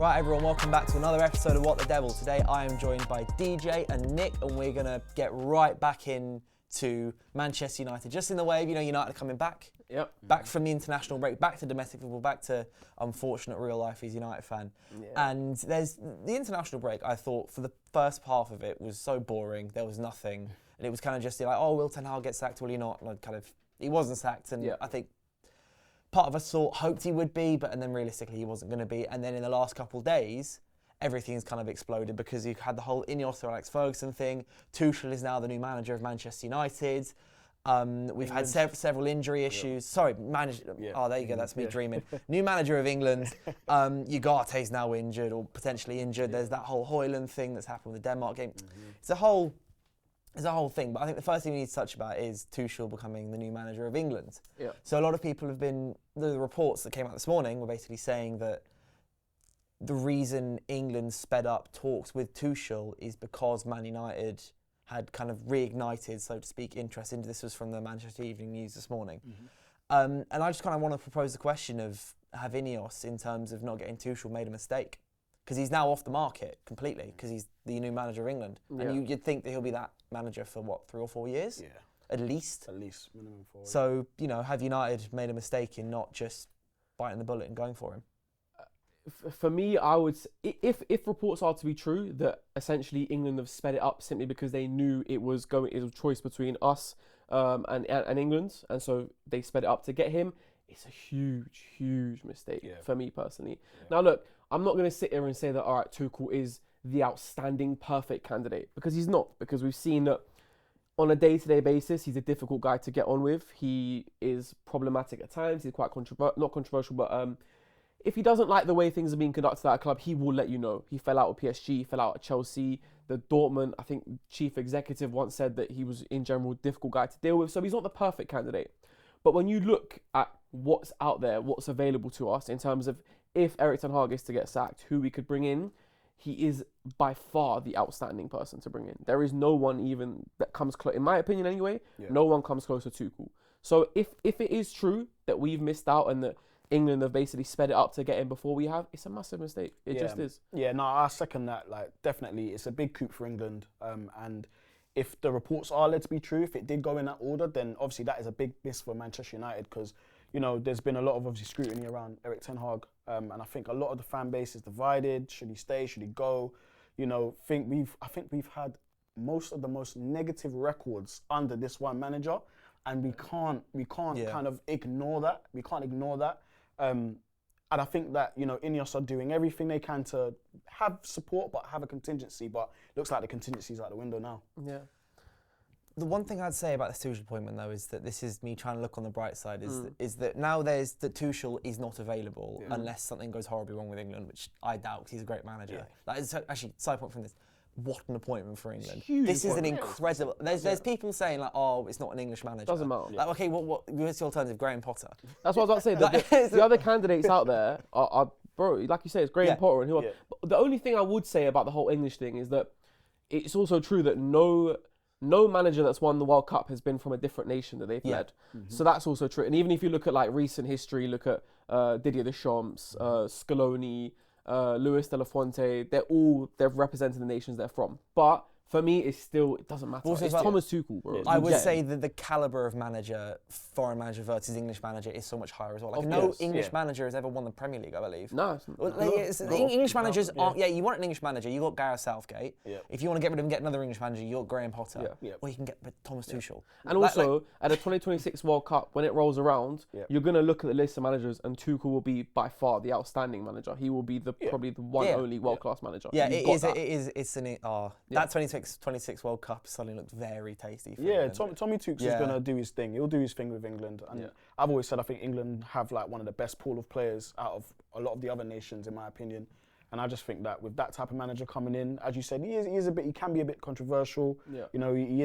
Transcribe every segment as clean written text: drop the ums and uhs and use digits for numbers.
Right, everyone, welcome back to another episode of What the Devil. Today I am joined by DJ and Nick, and we're going to get right back into Manchester United. Just in the wave, United are coming back. Yep. Back from the international break, back to domestic football, back to unfortunate real life as a United fan. Yeah. And there's the international break, I thought, for the first half of it was so boring. There was nothing. And it was kind of just like, oh, will Ten Hag get sacked? Will he not? And he wasn't sacked. And I think part of us hoped he would be, and then realistically he wasn't going to be. And then in the last couple of days, everything's kind of exploded because you had the whole Ineos or Alex Ferguson thing. Tuchel is now the new manager of Manchester United. We've had several injury issues. Sorry, manager. Yeah. Oh, there you go. That's me dreaming. New manager of England. Ugarte's now injured or potentially injured. There's that whole Højlund thing that's happened with the Denmark game. It's a whole thing. But I think the first thing we need to touch about is Tuchel becoming the new manager of England. Yeah. So a lot of people have been, the reports that came out this morning were basically saying that the reason England sped up talks with Tuchel is because Man United had kind of reignited, so to speak, interest into this. Was from the Manchester Evening News this morning. And I just kind of want to propose the question of, have Ineos, in terms of not getting Tuchel, made a mistake? Because he's now off the market completely, because he's the new manager of England. Yeah. And you'd think that he'll be that manager for, 3 or 4 years? Yeah. At least? At least, minimum 4. So, have United made a mistake in not just biting the bullet and going for him? For me, I would, if reports are to be true, that essentially England have sped it up simply because they knew it was a choice between us and England, and so they sped it up to get him. It's a huge mistake for me personally. Yeah. Now look, I'm not going to sit here and say that, all right, Tuchel is the outstanding, perfect candidate, because he's not. Because we've seen that on a day-to-day basis, he's a difficult guy to get on with. He is problematic at times. He's quite not controversial, but if he doesn't like the way things are being conducted at a club, he will let you know. He fell out with PSG, he fell out at Chelsea, the Dortmund, I think chief executive once said that he was in general a difficult guy to deal with. So he's not the perfect candidate. But when you look at what's out there, what's available to us in terms of if Erik Ten Hag is to get sacked, who we could bring in, he is by far the outstanding person to bring in. There is no one even that comes close, in my opinion anyway, no one comes close to Tuchel. So if it is true that we've missed out and that England have basically sped it up to get him before we have, it's a massive mistake. It just is. Yeah, no, I second that. Definitely, it's a big coup for England. And if the reports are led to be true, if it did go in that order, then obviously that is a big miss for Manchester United, because there's been a lot of obviously scrutiny around Erik Ten Hag, and I think a lot of the fan base is divided. Should he stay? Should he go? I think we've had most of the most negative records under this one manager, and we can't kind of ignore that. We can't ignore that. And I think that, Ineos are doing everything they can to have support, but have a contingency. But it looks like the contingency's out the window now. Yeah. The one thing I'd say about this Tuchel appointment, though, is that this is me trying to look on the bright side, is that now there's that Tuchel is not available unless something goes horribly wrong with England, which I doubt, because he's a great manager. Yeah. That is actually, side point from this, what an appointment for England. This is an incredible... There's people saying, it's not an English manager. Doesn't matter. Okay, what's the alternative? Graham Potter. That's what I was about to say. The other candidates out there are, bro, like you say, it's Graham Potter and who are. But the only thing I would say about the whole English thing is that it's also true that no manager that's won the World Cup has been from a different nation that they've led. So that's also true. And even if you look at recent history, look at Didier Deschamps, Scaloni, Luis de la Fuente, they've represented the nations they're from. But for me, it doesn't matter. Also, it's Thomas Tuchel, bro. I would say that the calibre of manager, foreign manager versus English manager, is so much higher as well. No English manager has ever won the Premier League, I believe. No. English managers aren't... Yeah, you want an English manager, you got Gareth Southgate. Yeah. If you want to get rid of him, get another English manager, you got Graham Potter. Yeah. Or you can get Thomas Tuchel. And also, at the 2026 World Cup, when it rolls around, you're going to look at the list of managers, and Tuchel will be by far the outstanding manager. He will be probably the one only world-class manager. Yeah, that 26 World Cup suddenly looked very tasty for England. Tommy Tuchel is going to do his thing. He'll do his thing with England. And I've always said I think England have one of the best pool of players out of a lot of the other nations, in my opinion. And I just think that with that type of manager coming in, as you said, he can be a bit controversial. Yeah. He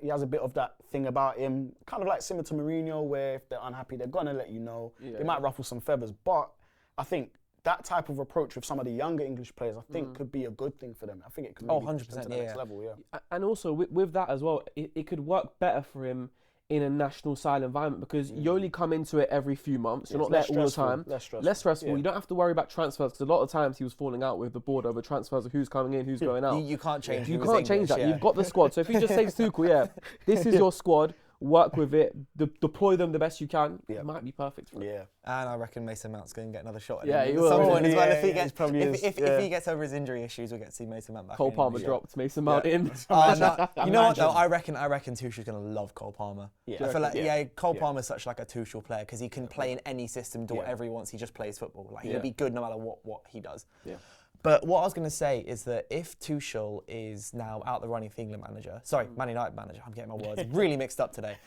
has a bit of that thing about him, kind of like similar to Mourinho, where if they're unhappy, they're gonna let you know. Yeah, they might ruffle some feathers, but I think that type of approach with some of the younger English players, I think could be a good thing for them. I think it could really push them to the next level, And also with that as well, it could work better for him in a national style environment, because you only come into it every few months. You're not there all the time. Less stressful. Yeah. You don't have to worry about transfers, because a lot of times he was falling out with the board over transfers of who's coming in, who's going out. You can't change. You can't change that. You've got the squad. So if you just say to Tuchel, this is your squad, work with it, deploy them the best you can, it might be perfect for it. Yeah. And I reckon Mason Mount's going to get another shot. Yeah, he at will. some point as well. If he gets over his injury issues, we'll get to see Mason Mount back. Cole Palmer dropped, Mason Mount in. You know what though? I reckon Tuchel's going to love Cole Palmer. Yeah. I feel like Cole Palmer's such like a Tuchel player, because he can play in any system, do whatever he wants. He just plays football. Like he'll be good no matter what he does. Yeah. But what I was going to say is that if Tuchel is now out the running for England manager, Man United manager, I'm getting my words really mixed up today,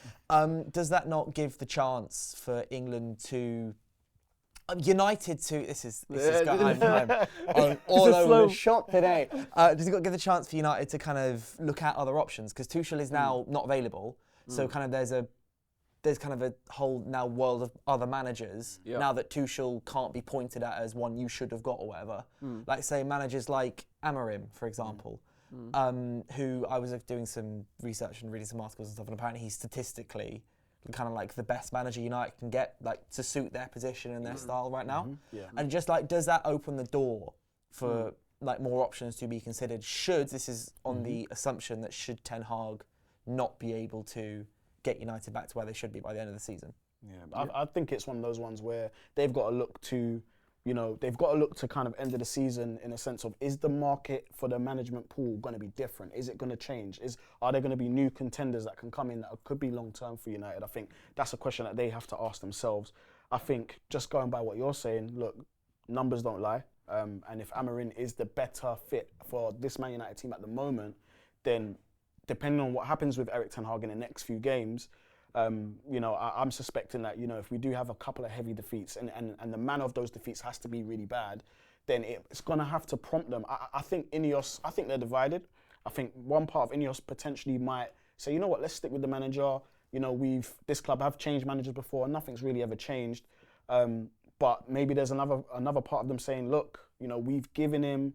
does that not give the chance for England to, United to, I'm all over the shop today. Does it got to give the chance for United to kind of look at other options? Because Tuchel is now not available, so kind of there's kind of a whole now world of other managers now that Tuchel can't be pointed at as one you should have got or whatever. Like say managers like Amorim, for example, who I was doing some research and reading some articles and stuff, and apparently he's statistically kind of like the best manager United can get, like to suit their position and their style right now. And just like, does that open the door for like more options to be considered? This is on the assumption that should Ten Hag not be able to get United back to where they should be by the end of the season. I think it's one of those ones where they've got to look to, kind of end of the season in a sense of, is the market for the management pool going to be different? Is it going to change? Are there going to be new contenders that can come in that could be long term for United? I think that's a question that they have to ask themselves. I think just going by what you're saying, look, numbers don't lie. And if Amorim is the better fit for this Man United team at the moment, then depending on what happens with Erik ten Hag in the next few games, I'm suspecting that, if we do have a couple of heavy defeats and the manner of those defeats has to be really bad, then it's going to have to prompt them. I think Ineos, they're divided. I think one part of Ineos potentially might say, you know what, let's stick with the manager. This club have changed managers before and nothing's really ever changed. But maybe there's another part of them saying, look, we gave him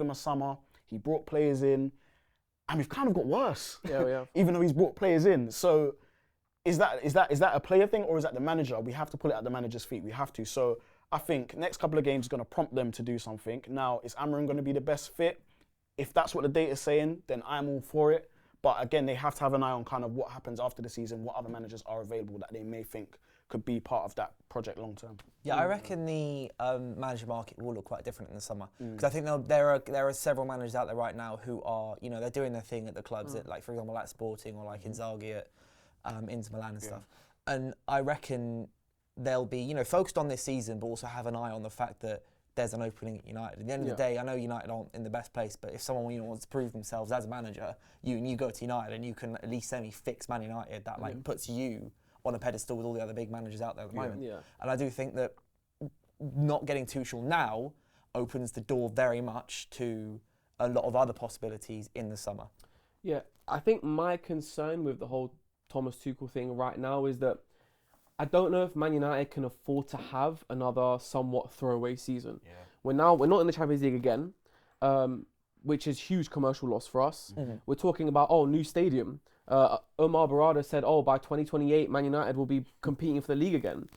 a summer, he brought players in, and we've kind of got worse. Even though he's brought players in. So is that a player thing, or is that the manager? We have to put it at the manager's feet. We have to. So I think next couple of games is going to prompt them to do something. Now, is Amorim going to be the best fit? If that's what the data is saying, then I'm all for it. But again, they have to have an eye on kind of what happens after the season, what other managers are available that they may think could be part of that project long term. Yeah, I reckon the manager market will look quite different in the summer, because I think there are several managers out there right now who are, they're doing their thing at the clubs, that, like for example, like Sporting or like Inzaghi at Inter Milan and stuff. And I reckon they'll be, focused on this season, but also have an eye on the fact that there's an opening at United. At the end of the day, I know United aren't in the best place, but if someone wants to prove themselves as a manager, you go to United and you can at least semi-fix Man United. That puts you on a pedestal with all the other big managers out there at the moment. And I do think that not getting Tuchel now opens the door very much to a lot of other possibilities in the summer. Yeah, I think my concern with the whole Thomas Tuchel thing right now is that I don't know if Man United can afford to have another somewhat throwaway season. We're not in the Champions League again, which is huge commercial loss for us. We're talking about, new stadium. Omar Barada said, by 2028, Man United will be competing for the league again.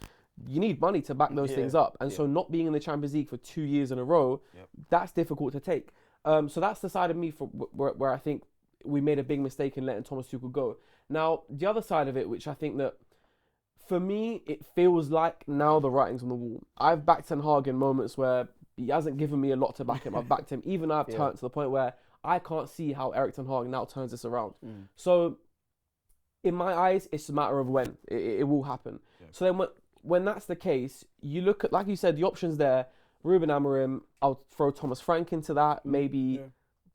You need money to back those things up. And so not being in the Champions League for 2 years in a row, that's difficult to take. So that's the side of me where I think we made a big mistake in letting Thomas Tuchel go. Now, the other side of it, which I think that, for me, it feels like now the writing's on the wall. I've backed Ten Hag in moments where he hasn't given me a lot to back him. I've backed him. Even I've turned to the point where I can't see how Erik ten Hag now turns this around. So, in my eyes, it's a matter of when. It will happen. So then when that's the case, you look at, like you said, the options there. Ruben Amorim, I'll throw Thomas Frank into that. Maybe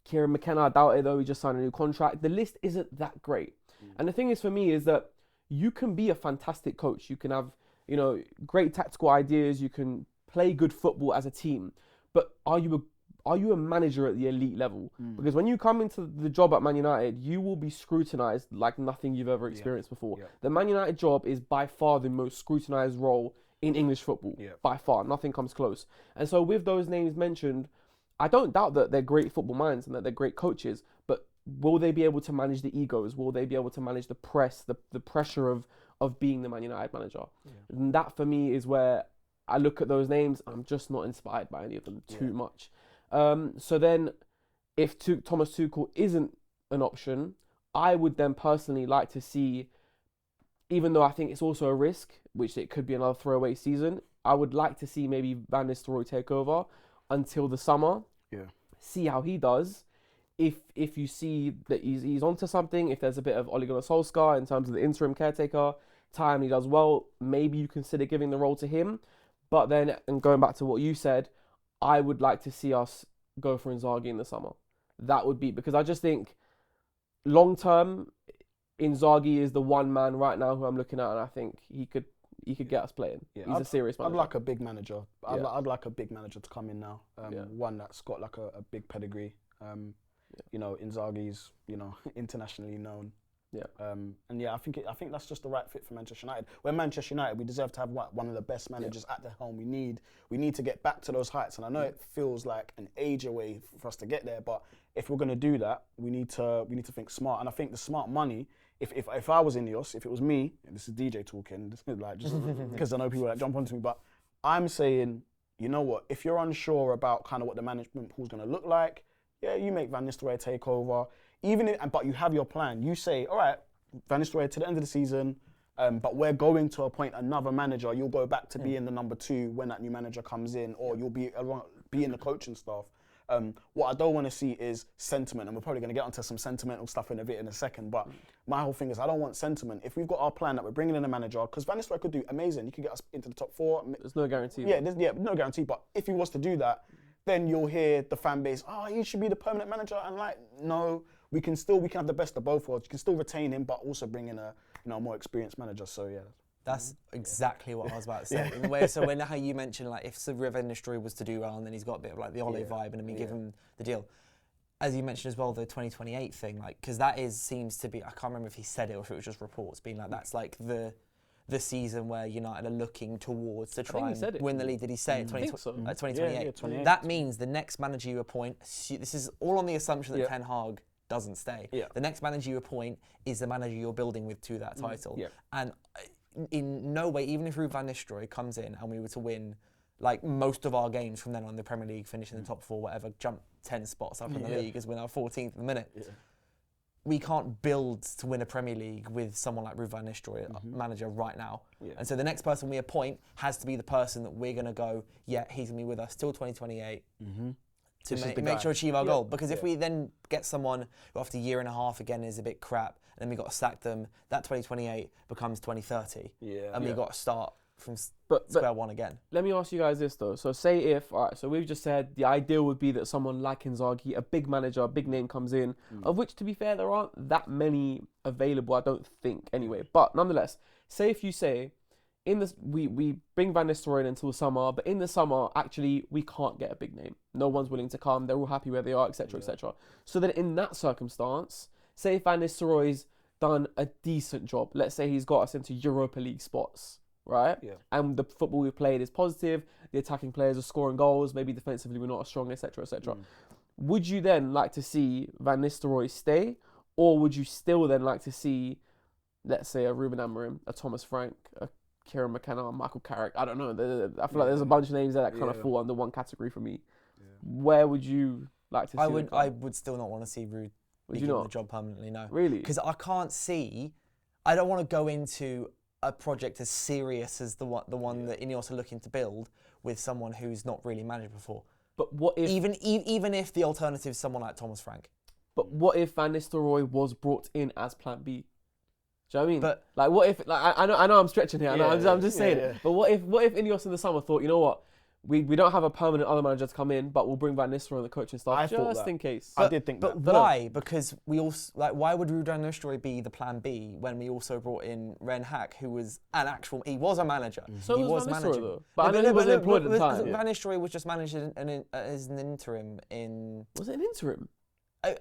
Kieran McKenna, I doubt it though. He just signed a new contract. The list isn't that great. And the thing is for me is that you can be a fantastic coach. You can have, great tactical ideas. You can play good football as a team. But are you a manager at the elite level? Because when you come into the job at Man United, you will be scrutinised like nothing you've ever experienced before. The Man United job is by far the most scrutinised role in English football. By far. Nothing comes close. And so with those names mentioned, I don't doubt that they're great football minds and that they're great coaches, but will they be able to manage the egos? Will they be able to manage the press, the pressure of being the Man United manager? Yeah. And that for me is where I look at those names. I'm just not inspired by any of them too much. So then, if Thomas Tuchel isn't an option, I would then personally like to see, even though I think it's also a risk, which it could be another throwaway season, I would like to see maybe Van Nistelrooy take over until the summer. Yeah. See how he does. If you see that he's onto something, if there's a bit of Ole Gunnar Solskjaer in terms of the interim caretaker time, he does well, maybe you consider giving the role to him. But then, and going back to what you said, I would like to see us go for Inzaghi in the summer. That would be, because I just think long term, Inzaghi is the one man right now who I'm looking at, and I think he could get us playing. Yeah, he's a serious manager. I'd like a big manager. I'd like a big manager to come in now. One that's got like a big pedigree. You know, Inzaghi's, you know, internationally known. Yeah. And yeah, I think that's just the right fit for Manchester United. We're Manchester United. We deserve to have one of the best managers at the helm. We need to get back to those heights. And I know it feels like an age away for us to get there, but if we're going to do that, we need to think smart. And I think the smart money. If I was Ineos, if it was me, and this is DJ talking, this is like just because I know people like jump onto me, but I'm saying, you know what? If you're unsure about kind of what the management pool's going to look like, yeah, you make Van Nistelrooy take over. But you have your plan. You say, all right, Van Nistelrooy to the end of the season, but we're going to appoint another manager. You'll go back to being the number 2 when that new manager comes in, or you'll be in the coaching staff. What I don't want to see is sentiment, and we're probably going to get onto some sentimental stuff in a second, but my whole thing is I don't want sentiment. If we've got our plan that we're bringing in a manager, because Van Nistelrooy could do amazing, he could get us into the top 4. There's no guarantee. Yeah, no guarantee, but if he was to do that, then you'll hear the fan base, he should be the permanent manager, and like, no, we can have the best of both worlds. You can still retain him, but also bring in a more experienced manager, so yeah. That's exactly what I was about to say. So how you mentioned, like, if Van Nistelrooy was to do well, and then he's got a bit of like the Ole vibe, and then we give him the deal. As you mentioned as well, the 2028 thing, like, because that seems to be, I can't remember if he said it or if it was just reports being like, that's like the season where United are looking towards to try and win the league. Did he say it? 2028. Yeah, 28. That means the next manager you appoint, this is all on the assumption that Ten Hag doesn't stay. Yeah. The next manager you appoint is the manager you're building with to that title. Yeah. And in no way, even if Van Nistelrooy comes in and we were to win like most of our games from then on in the Premier League, finish in the top 4, whatever, jump 10 spots up in the league as we're now 14th at the minute. Yeah. We can't build to win a Premier League with someone like Van Nistelrooy, manager right now. Yeah. And so the next person we appoint has to be the person that we're going to go, yeah, he's going to be with us till 2028 to make sure to achieve our goal. Because if we then get someone who after a year and a half again is a bit crap, and then we got to sack them, that 2028 becomes 2030. Yeah. And we got to start from square one again. Let me ask you guys this though. So say if, so we've just said the ideal would be that someone like Inzaghi, a big manager, a big name comes in, of which to be fair, there aren't that many available, I don't think anyway. But nonetheless, say if you say, we bring Van Nistelrooy in until summer, but in the summer, actually, we can't get a big name. No one's willing to come. They're all happy where they are, etc., etc. So then in that circumstance, say if Van Nistelrooy's done a decent job, let's say he's got us into Europa League spots, right? Yeah. And the football we've played is positive, the attacking players are scoring goals, maybe defensively we're not as strong, etc., etc. Would you then like to see Van Nistelrooy stay, or would you still then like to see, let's say, a Ruben Amorim, a Thomas Frank, a Kieran McKenna, Michael Carrick? I don't know. I feel like there's a bunch of names there that kind of fall under one category for me. Yeah. Where would you like to see? I would still not want to see Ruud given the job permanently. No, really, because I can't see. I don't want to go into a project as serious as the one that Ineos are looking to build with someone who's not really managed before. But what if even if the alternative is someone like Thomas Frank? But what if Van Nistelrooy was brought in as Plan B? Do you know what I mean? But like, what if? Like, I know I'm stretching here. I'm just saying it. But what if Ineos in the summer thought, you know what, we don't have a permanent other manager to come in, but we'll bring Van Nistelrooy and the coaching staff just in case. I did think that. But why? Because we also why would Van Nistelrooy be the Plan B when we also brought in Ren Hack, who was he was a manager. So he was Van Nistelrooy though. But I know he wasn't employed at the time. Van Nistelrooy was just managed as an interim in. Was it an interim?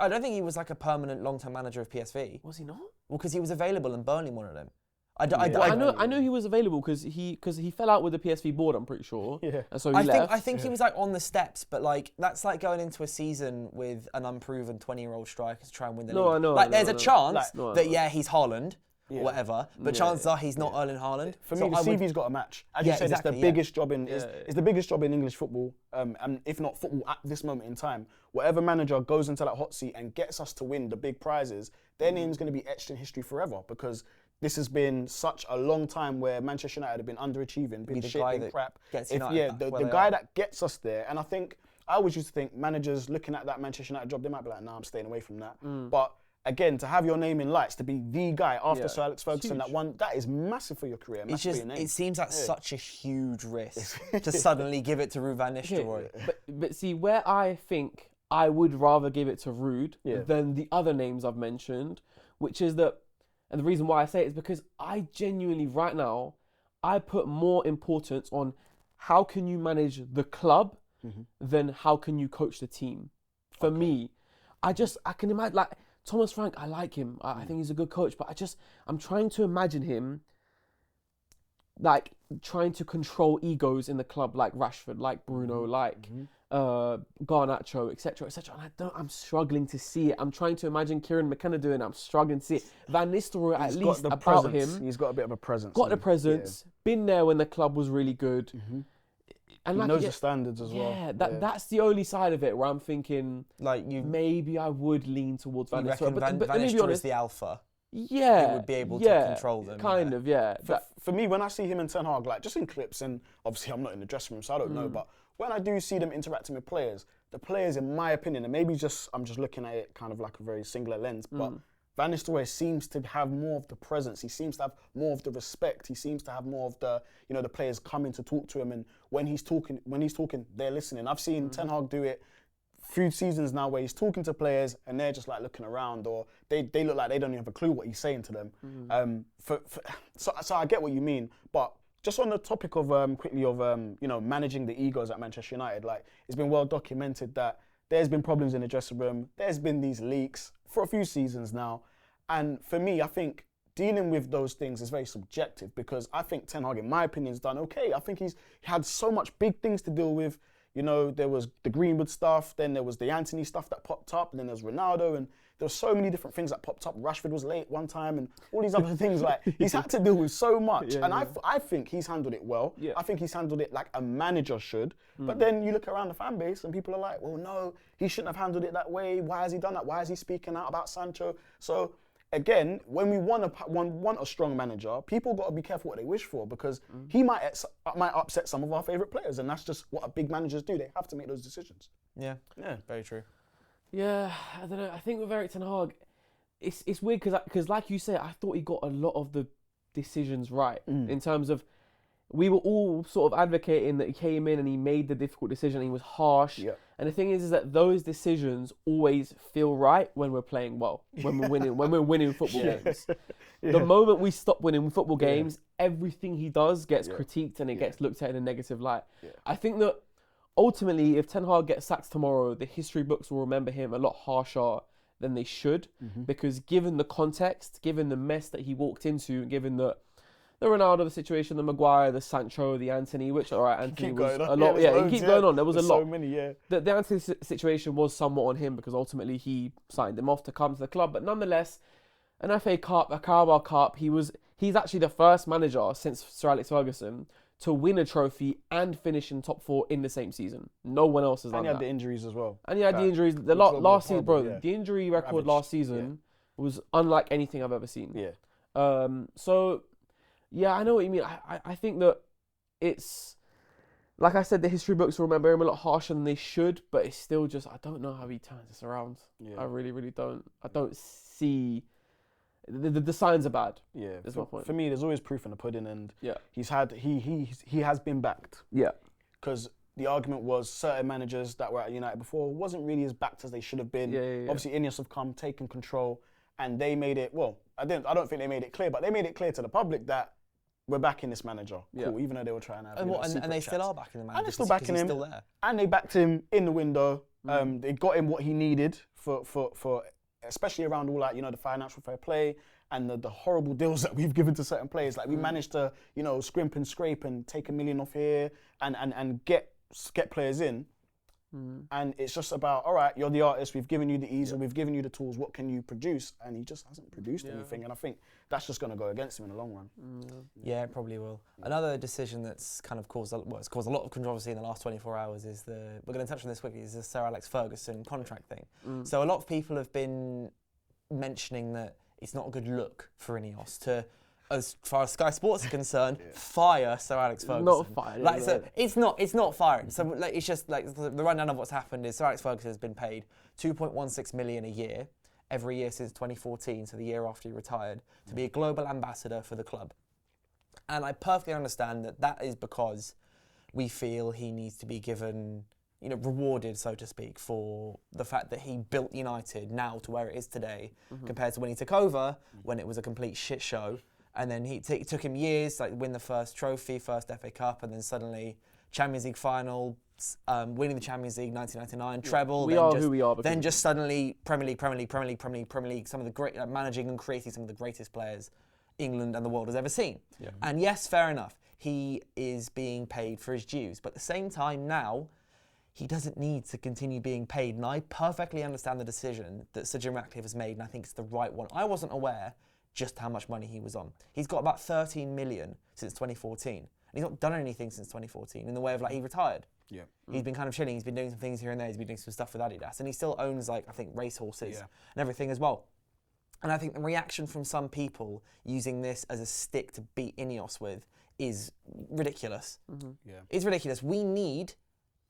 I don't think he was like a permanent long-term manager of PSV. Was he not? Well, because he was available and Burnley wanted him. I know he was available because he fell out with the PSV board. I'm pretty sure. Yeah. And so he left. I think he was like on the steps, but like that's like going into a season with an unproven 20-year-old striker to try and win the league. I know. Like there's a chance that he's Haaland. Yeah. Or whatever, but chances are he's not Erling Haaland. For me, the CV's got a match. As you said, exactly, it's the biggest job in it's the biggest job in English football, and if not football at this moment in time. Whatever manager goes into that hot seat and gets us to win the big prizes, their name's going to be etched in history forever because this has been such a long time where Manchester United have been underachieving, been shit, been crap. The guy that gets us there, and I think I always used to think managers looking at that Manchester United job, they might be like, nah, I'm staying away from that, but. Again, to have your name in lights, to be the guy after Sir Alex Ferguson, that is massive for your career, massive for your name. It seems like such a huge risk to suddenly give it to Ruud van Nistelrooy. But see, where I think I would rather give it to Ruud than the other names I've mentioned, which is that, and the reason why I say it is because I genuinely, right now, I put more importance on how can you manage the club than how can you coach the team. For me, I can imagine, like, Thomas Frank, I like him. I think he's a good coach, but I'm trying to imagine him like trying to control egos in the club, like Rashford, like Bruno, like Garnacho, etc., etc. And I'm struggling to see it. I'm trying to imagine Kieran McKenna doing it. I'm struggling to see it. Van Nistelrooy, at least about him, he's got a bit of a presence. Got the presence. Been there when the club was really good. And he knows the standards as well. Yeah, that's the only side of it where I'm thinking, like, maybe I would lean towards Van Nistelrooy. But Van Nistelrooy is the alpha. Yeah, he would be able to control them. Kind of. For me, when I see him and Ten Hag, like just in clips, and obviously I'm not in the dressing room, so I don't know. But when I do see them interacting with players, the players, in my opinion, and maybe I'm just looking at it kind of like a very singular lens, but Van Nistelrooy seems to have more of the presence. He seems to have more of the respect. He seems to have more of the, the players coming to talk to him. And when he's talking, they're listening. I've seen Ten Hag do it few seasons now where he's talking to players and they're just like looking around, or they look like they don't even have a clue what he's saying to them. So I get what you mean, but just on the topic of quickly of managing the egos at Manchester United, like it's been well documented that there's been problems in the dressing room. There's been these leaks for a few seasons now. And for me, I think dealing with those things is very subjective because I think Ten Hag, in my opinion, has done okay. I think he had so much big things to deal with. There was the Greenwood stuff, then there was the Anthony stuff that popped up, and then there's Ronaldo, and there were so many different things that popped up. Rashford was late one time, and all these other things. Like he's had to deal with so much, I think he's handled it well. Yeah. I think he's handled it like a manager should. But then you look around the fan base, and people are like, "Well, no, he shouldn't have handled it that way. Why has he done that? Why is he speaking out about Sancho?" So again, when we want a strong manager, people got to be careful what they wish for because he might upset some of our favourite players, and that's just what big managers do. They have to make those decisions. Yeah, very true. Yeah, I don't know. I think with Erik ten Hag, it's weird because like you said, I thought he got a lot of the decisions right in terms of we were all sort of advocating that he came in and he made the difficult decision. And he was harsh. Yeah. And the thing is that those decisions always feel right when we're playing well, when we're winning football games. The moment we stop winning football games, everything he does gets critiqued and it gets looked at in a negative light. Yeah. I think that ultimately, if Ten Hag gets sacked tomorrow, the history books will remember him a lot harsher than they should, because given the context, given the mess that he walked into, given the Ronaldo, the situation, the Maguire, the Sancho, the Anthony, which, all right, Anthony was a lot. Yeah, he keep going on. There was a lot. So many, The Anthony situation was somewhat on him because ultimately he signed him off to come to the club. But nonetheless, an FA Cup, a Carabao Cup, he's actually the first manager since Sir Alex Ferguson to win a trophy and finish in top 4 in the same season. No one else has done that. And he had the injuries as well. And he had the injuries. The last season, bro, the injury record last season was unlike anything I've ever seen. Yeah. So... yeah, I know what you mean. I think that it's, like I said, the history books will remember him a lot harsher than they should, but it's still just, I don't know how he turns this around. Yeah. I really, really don't. I don't see, the signs are bad. Yeah, that's my point. For me, there's always proof in the pudding, and he has been backed. Yeah. Because the argument was certain managers that were at United before wasn't really as backed as they should have been. Yeah. Obviously, Ineos have come, taken control, and they made it, well, I don't think they made it clear, but they made it clear to the public that we're backing this manager. Cool, even though they were trying to have and they still are backing the manager. And they're still backing him. Still there. And they backed him in the window. They got him what he needed for especially around all that, the financial fair play and the horrible deals that we've given to certain players. Like we managed to, scrimp and scrape and take $1 million off here and get players in. And it's just about, all right, you're the artist, we've given you the easel, we've given you the tools, what can you produce? And he just hasn't produced anything. And I think that's just going to go against him in the long run. Yeah, it probably will. Another decision that's kind of caused a lot of controversy in the last 24 hours is we're going to touch on this quickly, is the Sir Alex Ferguson contract thing. So a lot of people have been mentioning that it's not a good look for Ineos to, as far as Sky Sports are concerned, fire Sir Alex Ferguson. Not fire. So it's not firing. So it's just like the rundown of what's happened is Sir Alex Ferguson has been paid $2.16 million a year, every year since 2014, so the year after he retired, to be a global ambassador for the club. And I perfectly understand that is because we feel he needs to be given, rewarded, so to speak, for the fact that he built United now to where it is today, compared to when he took over, when it was a complete shit show. And then it took him years, like win the first trophy, first FA Cup, and then suddenly Champions League final, winning the Champions League 1999, treble. We are who we are. Then just suddenly Premier League, some of the great, managing and creating some of the greatest players England and the world has ever seen. Yeah. And yes, fair enough, he is being paid for his dues. But at the same time now, he doesn't need to continue being paid. And I perfectly understand the decision that Sir Jim Ratcliffe has made, and I think it's the right one. I wasn't aware just how much money he was on. He's got about 13 million since 2014. And he's not done anything since 2014 in the way of he retired. Yeah. He's been kind of chilling, he's been doing some things here and there, he's been doing some stuff with Adidas, and he still owns I think racehorses and everything as well. And I think the reaction from some people using this as a stick to beat Ineos with is ridiculous. Yeah. It's ridiculous. We need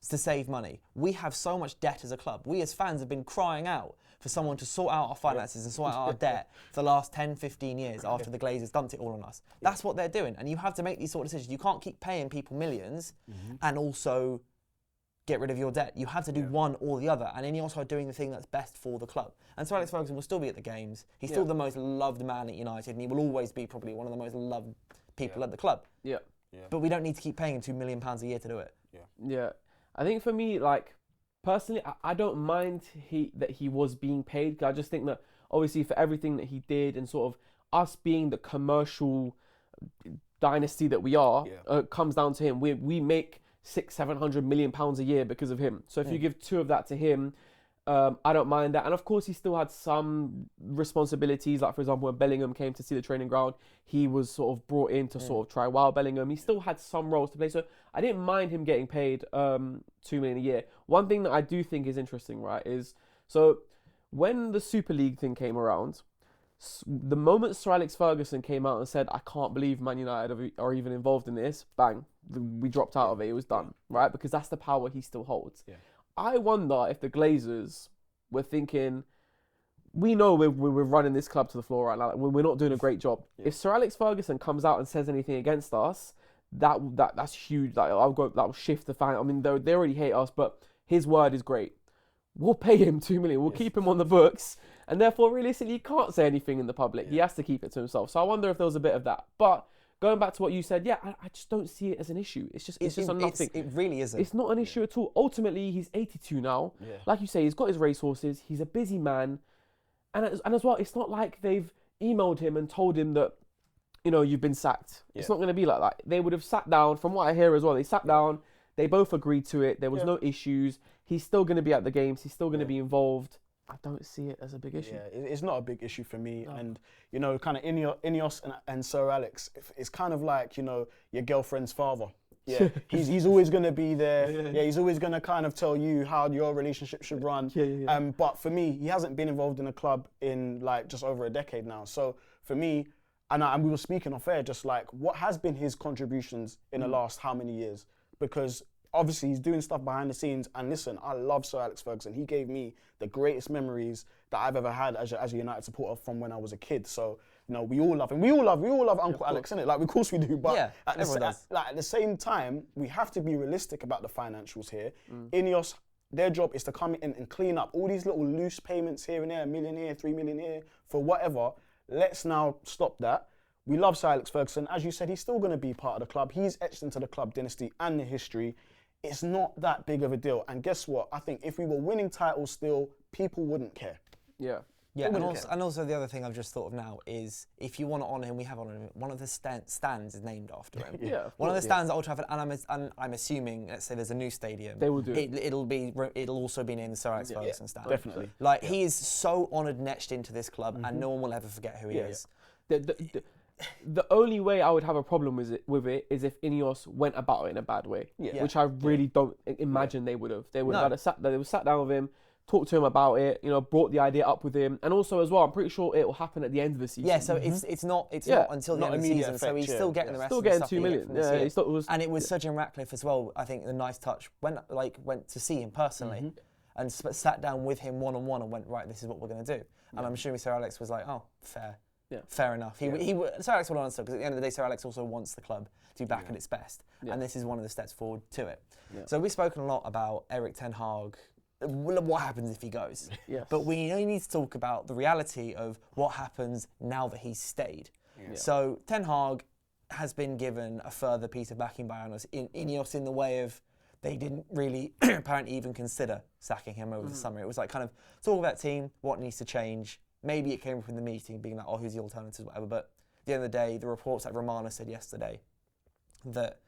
to save money. We have so much debt as a club. We as fans have been crying out for someone to sort out our finances and sort out our debt for the last 10, 15 years after the Glazers dumped it all on us. That's what they're doing. And you have to make these sort of decisions. You can't keep paying people millions and also get rid of your debt. You have to do one or the other. And Ineos are doing the thing that's best for the club. And so Alex Ferguson will still be at the games. He's still the most loved man at United, and he will always be probably one of the most loved people at the club. Yeah. But we don't need to keep paying him £2 million a year to do it. Yeah. I think for me, personally, I don't mind that he was being paid. I just think that obviously for everything that he did and sort of us being the commercial dynasty that we are, comes down to him. We make £600-700 million a year because of him. So if you give 2 of that to him, I don't mind that. And of course, he still had some responsibilities. Like, for example, when Bellingham came to see the training ground, he was sort of brought in to sort of try wow Bellingham. He still had some roles to play. So I didn't mind him getting paid $2 million a year. One thing that I do think is interesting, right, is so when the Super League thing came around, the moment Sir Alex Ferguson came out and said, I can't believe Man United are even involved in this, bang, we dropped out of it. It was done, right? Because that's the power he still holds. Yeah. I wonder if the Glazers were thinking, we know we're running this club to the floor right now. We're not doing a great job. Yeah. If Sir Alex Ferguson comes out and says anything against us, that's huge. That will shift the fan. I mean, they already hate us, but his word is great. We'll pay him $2 million. We'll keep him on the books, and therefore, realistically, he can't say anything in the public. Yeah. He has to keep it to himself. So I wonder if there was a bit of that, but. Going back to what you said, I just don't see it as an issue. It's just a nothing. It really isn't. It's not an issue at all. Ultimately, he's 82 now. Yeah. Like you say, he's got his racehorses. He's a busy man. And as well, it's not like they've emailed him and told him that, you've been sacked. Yeah. It's not going to be like that. They would have sat down, from what I hear as well, they sat down, they both agreed to it. There was no issues. He's still going to be at the games. He's still going to be involved. I don't see it as a big issue. Yeah, it's not a big issue for me. No. And, kind of Ineos and Sir Alex, it's kind of like, your girlfriend's father. Yeah, he's always going to be there. Yeah, he's always going to kind of tell you how your relationship should run. Yeah. But for me, he hasn't been involved in a club in just over a decade now. So for me, and we were speaking off air, just what has been his contributions in the last how many years? Because obviously, he's doing stuff behind the scenes. And listen, I love Sir Alex Ferguson. He gave me the greatest memories that I've ever had as a United supporter from when I was a kid. So, we all love him. We all love Uncle Alex, innit? Of course we do. But at the same time, we have to be realistic about the financials here. Ineos, their job is to come in and clean up all these little loose payments here and there, $1 million here, $3 million here, for whatever. Let's now stop that. We love Sir Alex Ferguson. As you said, he's still going to be part of the club. He's etched into the club dynasty and the history. It's not that big of a deal. And guess what? I think if we were winning titles still, people wouldn't care. Yeah. Yeah, and also the other thing I've just thought of now is if you want to honour him, we have honoured him. One of the stands is named after him. One of the stands at Old Trafford, and I'm assuming, let's say there's a new stadium. They will do. It'll also be named the Sir Alex Ferguson stand. Definitely. Like he is so honoured and etched into this club, and no one will ever forget who he is. The only way I would have a problem with it is if Ineos went about it in a bad way, which I really don't imagine they would have. They would have sat down with him, talked to him about it, brought the idea up with him, and also as well, I'm pretty sure it will happen at the end of the season. Yeah, so it's not until the end of the season. So he's still getting the rest of the stuff. Still getting 2 million. And it was Sir Jim Ratcliffe as well. I think the nice touch went to see him personally, and sat down with him one-on-one and went, right, this is what we're going to do. And I'm assuming Sir Alex was like, oh, fair. Yeah. Fair enough. Sir Alex will answer, because at the end of the day, Sir Alex also wants the club to be back at its best, and this is one of the steps forward to it. Yeah. So we've spoken a lot about Erik ten Hag. What happens if he goes? Yes. But we need to talk about the reality of what happens now that he's stayed. Yeah. So ten Hag has been given a further piece of backing by Ineos in the way of they didn't really apparently even consider sacking him over the summer. It was like kind of talk about team, what needs to change. Maybe it came up in the meeting, being like, oh, who's the alternatives, whatever. But at the end of the day, the reports that Romana said yesterday, that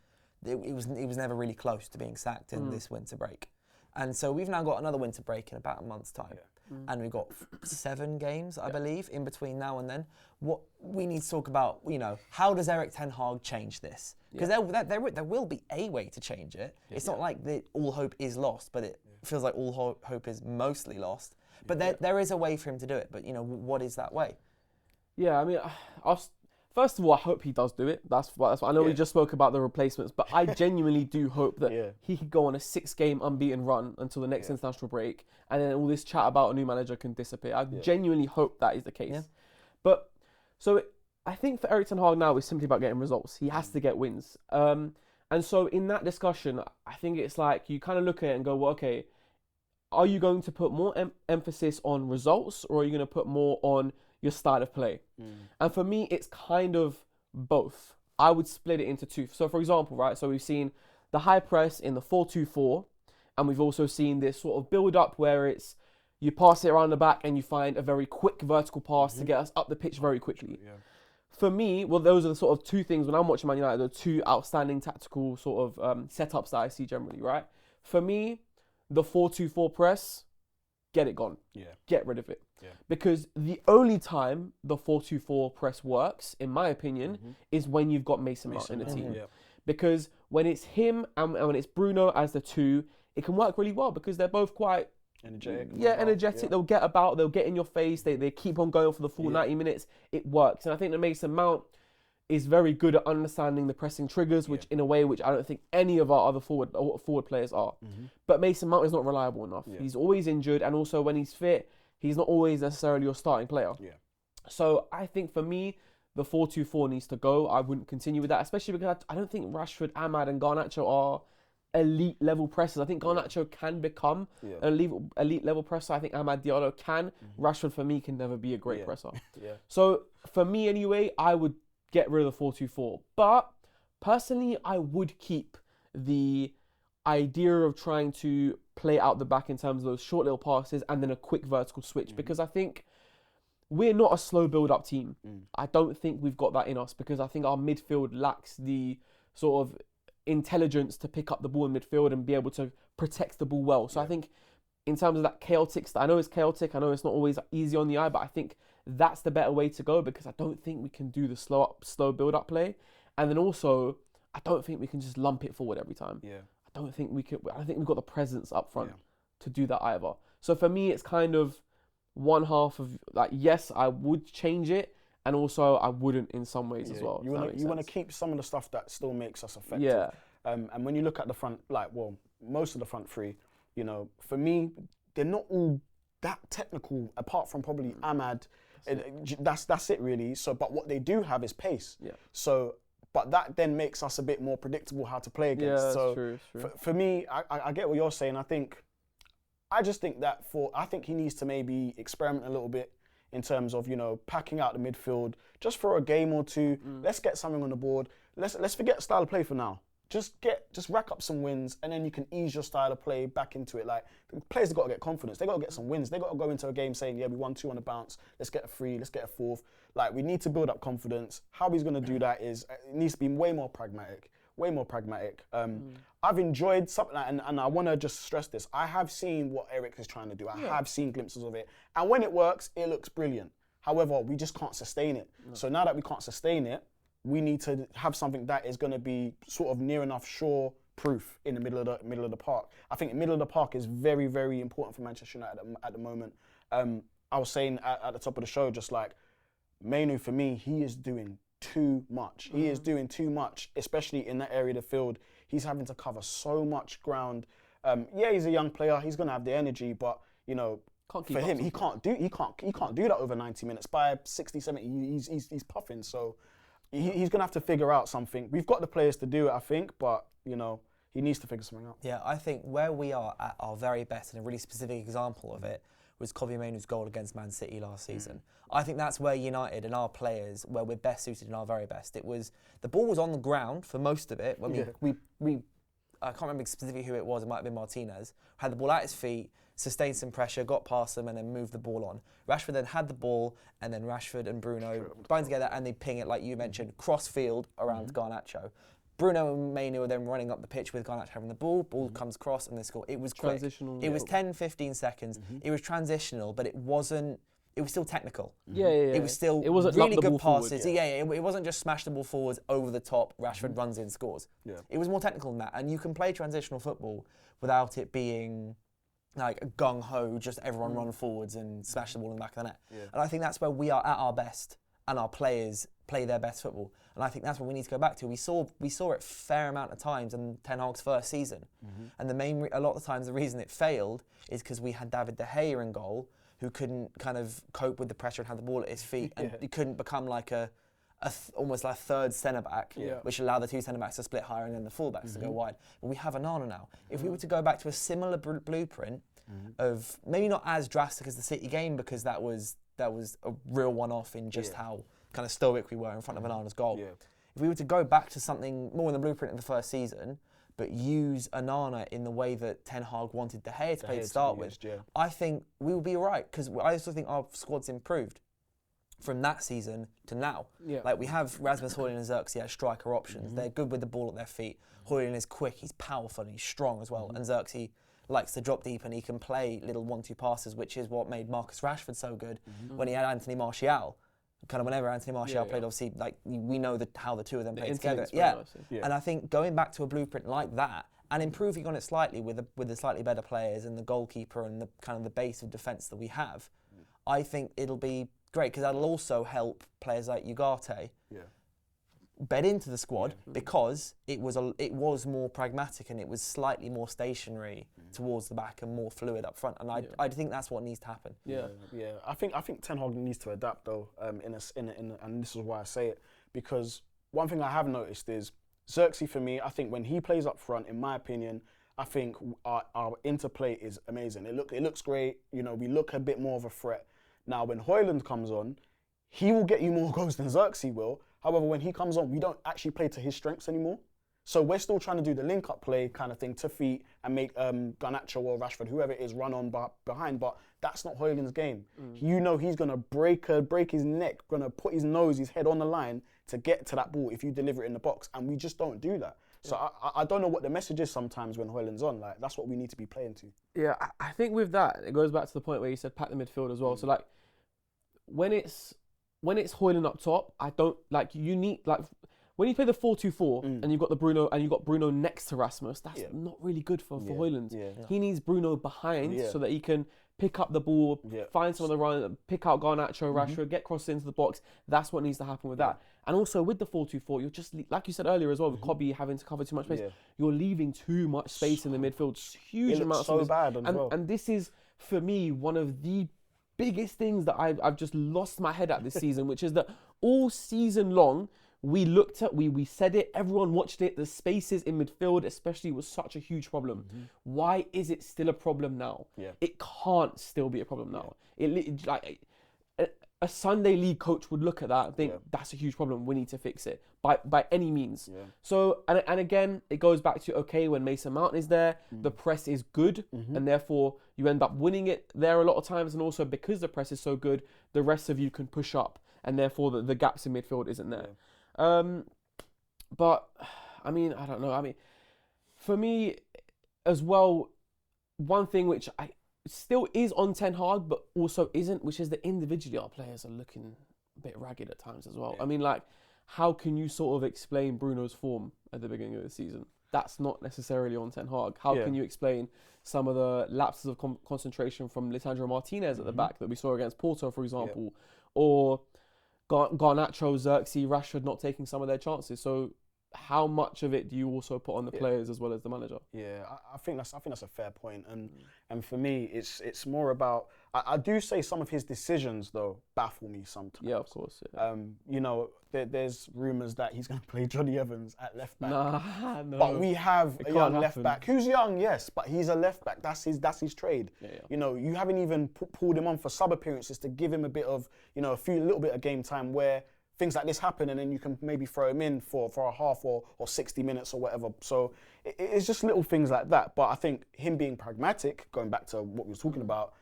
it was never really close to being sacked in this winter break. And so we've now got another winter break in about a month's time. Yeah. And we've got 7 games, I believe, in between now and then. What we need to talk about, how does Erik ten Hag change this? Because there will be a way to change it. It's not like all hope is lost, but it feels like all hope is mostly lost. But there is a way for him to do it. But, what is that way? Yeah, I mean, first of all, I hope he does do it. That's what I know we just spoke about the replacements, but I genuinely do hope that he could go on a 6-game unbeaten run until the next international break, and then all this chat about a new manager can disappear. I genuinely hope that is the case. Yeah. But, I think for Erik ten Hag now, it's simply about getting results. He has to get wins. And so in that discussion, I think it's like you kind of look at it and go, well, okay, are you going to put more emphasis on results, or are you going to put more on your style of play? And for me, it's kind of both. I would split it into 2. So for example, right, so we've seen the high press in the 4-2-4, and we've also seen this sort of build up where it's you pass it around the back and you find a very quick vertical pass to get us up the pitch very quickly. Yeah. For me, well, those are the sort of 2 things when I'm watching Man United, the 2 outstanding tactical sort of setups that I see generally, right? For me, the 4-2-4 press, get it gone. Yeah. Get rid of it. Yeah. Because the only time the 4-2-4 press works, in my opinion, is when you've got Mason Mount in the team. Yeah. Because when it's him and when it's Bruno as the 2, it can work really well because they're both quite energetic. Energetic. Yeah. They'll get about, they'll get in your face, they keep on going for the full 90 minutes. It works. And I think that Mason Mount is very good at understanding the pressing triggers, which in a way which I don't think any of our other forward players are. But Mason Mount is not reliable enough. Yeah. He's always injured, and also when he's fit, he's not always necessarily your starting player. Yeah. So I think for me, the 4-2-4 needs to go. I wouldn't continue with that, especially because I don't think Rashford, Ahmad and Garnacho are elite level pressers. I think Garnacho can become an elite level presser. I think Ahmad Diallo can. Rashford for me can never be a great presser. So for me anyway, I would get rid of the 4-2-4. But personally, I would keep the idea of trying to play out the back in terms of those short little passes and then a quick vertical switch, because I think we're not a slow build-up team. I don't think we've got that in us, because I think our midfield lacks the sort of intelligence to pick up the ball in midfield and be able to protect the ball well. So I think in terms of that chaotic, I know it's chaotic, I know it's not always easy on the eye, but I think that's the better way to go, because I don't think we can do the slow build-up play. And then also, I don't think we can just lump it forward every time. Yeah. I don't think we've got the presence up front to do that either. So for me, it's kind of one half of like, yes, I would change it, and also I wouldn't in some ways as well. You want to keep some of the stuff that still makes us effective. Yeah. And when you look at the front, most of the front 3, for me, they're not all that technical, apart from probably Ahmad. That's it really. So, but what they do have is pace. Yeah. So, but that then makes us a bit more predictable how to play against. Yeah, so true. For me, I get what you're saying. I just think that I think he needs to maybe experiment a little bit in terms of, packing out the midfield just for a game or 2. Let's get something on the board. Let's forget style of play for now. just rack up some wins, and then you can ease your style of play back into it. Like, the players have got to get confidence. They got to get some wins. They got to go into a game saying, yeah, we won 2 on the bounce. Let's get a 3. Let's get a 4th. Like, we need to build up confidence. How he's going to do that is it needs to be way more pragmatic. I've enjoyed something like, and I want to just stress this. I have seen what Erik is trying to do. I have seen glimpses of it, and when it works, it looks brilliant. However, we just can't sustain it. So now that we can't sustain it, we need to have something that is going to be sort of near enough shore-proof in the middle of the park. I think the middle of the park is very, very important for Manchester United at the moment. I was saying at the top of the show, just like, Mainu, for me, he is doing too much. He is doing too much, especially in that area of the field. He's having to cover so much ground. He's a young player. He's going to have the energy, but, you know, for him, he can't do that over 90 minutes. By 60, 70, he's puffing. So he's going to have to figure out something. We've got the players to do it, I think, but, you know, he needs to figure something out. Yeah, I think where we are at our very best, and a really specific example of it, was Kobbie Mainoo's goal against Man City last season. I think that's where United and our players, where we're best suited and our very best. It was, the ball was on the ground for most of it. When we I can't remember specifically who it was, it might have been Martinez, had the ball at his feet, sustained some pressure, got past them, and then moved the ball on. Rashford then had the ball, and then Rashford and Bruno bind together, and they ping it, like you mentioned, cross field around Garnacho. Bruno and Mainu are then running up the pitch with Garnacho having the ball comes across, and they score. It was quick. It was 10, 15 seconds. It was transitional, but it wasn't, it was still technical. It was still really good passes. It wasn't just smash the ball forwards over the top, Rashford runs in, scores. It was more technical than that, and you can play transitional football without it being like gung-ho, just everyone run forwards and smash the ball in the back of the net. And I think that's where we are at our best, and our players play their best football. And I think that's what we need to go back to. We saw it a fair amount of times in Ten Hag's first season. And a lot of the times the reason it failed is because we had David De Gea in goal, who couldn't kind of cope with the pressure and have the ball at his feet, and he couldn't become like almost like a third centre-back, which allowed the 2 centre-backs to split higher and then the full-backs to go wide. But we have Onana now. If we were to go back to a similar blueprint of, maybe not as drastic as the City game, because that was a real one-off in just how kind of stoic we were in front of Onana's goal. If we were to go back to something more in the blueprint of the first season, but use Onana in the way that Ten Hag wanted De Gea to play to start with, I think we will be all right, because I also think our squad's improved from that season to now. Like, we have Rasmus Højlund and Xerxes as striker options. They're good with the ball at their feet. Højlund is quick, he's powerful, and he's strong as well. And Xerxes likes to drop deep, and he can play little 1-2 passes, which is what made Marcus Rashford so good when he had Anthony Martial. Kind of whenever Anthony Martial played, obviously, like, we know how the two of them played together. And I think going back to a blueprint like that and improving on it slightly with the slightly better players and the goalkeeper and the kind of the base of defence that we have, I think it'll be great, because that'll also help players like Ugarte bed into the squad, because it was more pragmatic and it was slightly more stationary towards the back and more fluid up front, and I think that's what needs to happen. I think Ten Hag needs to adapt though, and this is why I say it, because one thing I have noticed is Xerxes, for me, I think when he plays up front, in my opinion, I think our interplay is amazing. It looks great. You know, we look a bit more of a threat. Now, when Højlund comes on, he will get you more goals than Xerxes will. However, when he comes on, we don't actually play to his strengths anymore. So we're still trying to do the link-up play kind of thing to feet and make Garnacho or Rashford, whoever it is, run on behind. But that's not Højlund's game. You know he's going to break his neck, going to put his head on the line to get to that ball if you deliver it in the box. And we just don't do that. So I don't know what the message is sometimes when Højlund's on. Like, that's what we need to be playing to. Yeah, I think with that, it goes back to the point where you said pack the midfield as well. So, like, when it's Højlund up top, I don't, like, you need, like, when you play the 4-2-4 and you've got Bruno next to Rasmus, that's not really good for Højlund. He needs Bruno behind so that he can pick up the ball, find someone to run, pick out Garnacho, Rashford, get crossed into the box. That's what needs to happen with that. And also with the 4-2-4, you're just, like you said earlier as well, with Kobbie having to cover too much space, you're leaving too much space in the midfield. Huge amounts of bad as well. And this is, for me, one of the biggest things that I've just lost my head at this season, which is that all season long, we looked at, we said it, everyone watched it, the spaces in midfield especially was such a huge problem. Why is it still a problem now? It can't still be a problem now. a Sunday league coach would look at that and think that's a huge problem. We need to fix it by any means. Yeah. So and again, it goes back to when Mason Mount is there, the press is good, and therefore you end up winning it there a lot of times. And also because the press is so good, the rest of you can push up, and therefore the gaps in midfield isn't there. Yeah. But I mean, I don't know. I mean, for me as well, one thing which still is on Ten Hag, but also isn't, which is that individually our players are looking a bit ragged at times as well. Yeah. I mean, like, how can you sort of explain Bruno's form at the beginning of the season? That's not necessarily on Ten Hag. How can you explain some of the lapses of concentration from Lisandro Martinez at the back that we saw against Porto, for example, or Garnacho, Xerxes, Rashford not taking some of their chances? So how much of it do you also put on the players as well as the manager? Yeah, I think that's a fair point, and for me, it's more about. I do say some of his decisions though baffle me sometimes. Yeah, of course. Yeah. You know, there's rumours that he's going to play Johnny Evans at left back. No. But we have a young left back who's young, yes, but he's a left back. That's his trade. Yeah. You know, you haven't even pulled him on for sub appearances to give him a bit of, you know, a little bit of game time where things like this happen, and then you can maybe throw him in for a half or 60 minutes or whatever. So it's just little things like that. But I think him being pragmatic, going back to what we were talking about,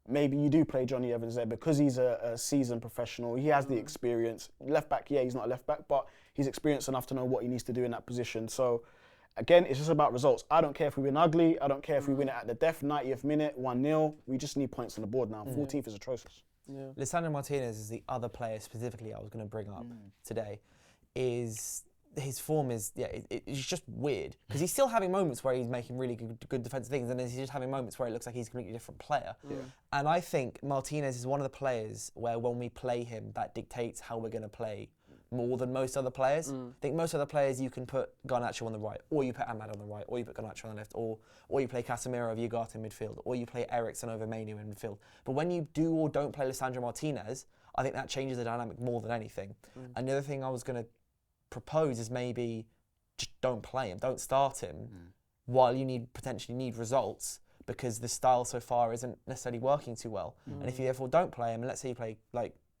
maybe you do play Johnny Evans there because he's a seasoned professional. He has the experience. Left back, he's not a left back, but he's experienced enough to know what he needs to do in that position. So again, it's just about results. I don't care if we win ugly. I don't care if we win it at the death, 90th minute, 1-0. We just need points on the board now. 14th is atrocious. Yeah. Lisandro Martinez is the other player specifically I was going to bring up today. Is his form is it's just weird because he's still having moments where he's making really good defensive things, and then he's just having moments where it looks like he's a completely different player. Yeah. And I think Martinez is one of the players where when we play him, that dictates how we're going to play more than most other players. I think most other players you can put Garnacho on the right, or you put Ahmad on the right, or you put Garnacho on the left, or you play Casemiro over Ugarte in midfield, or you play Eriksen over Manu in midfield. But when you do or don't play Lisandro Martinez, I think that changes the dynamic more than anything. And the other thing I was going to propose is maybe just don't play him, don't start him while you potentially need results, because the style so far isn't necessarily working too well. And if you therefore don't play him, and let's say you play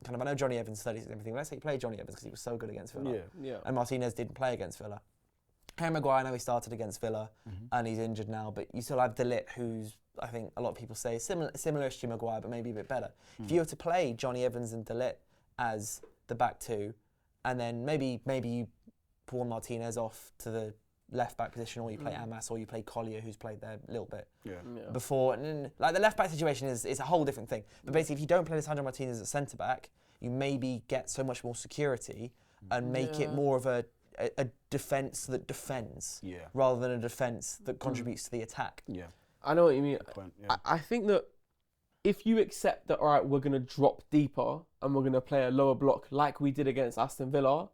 I know Johnny Evans studies everything, but let's say you play Johnny Evans because he was so good against Villa. Yeah. And Martinez didn't play against Villa. Harry Maguire, I know he started against Villa and he's injured now, but you still have De Ligt, who's, I think a lot of people say, similar-ish to Maguire, but maybe a bit better. If you were to play Johnny Evans and De Ligt as the back two, and then maybe you pull Martinez off to the left-back position, or you play Amas, or you play Collier, who's played there a little bit before. And then, like, the left-back situation is a whole different thing. But basically, if you don't play Lisandro Martinez at centre-back, you maybe get so much more security and make it more of a defence that defends rather than a defence that contributes to the attack. Yeah, I know what you mean. I think that if you accept that, all right, we're going to drop deeper and we're going to play a lower block like we did against Aston Villa,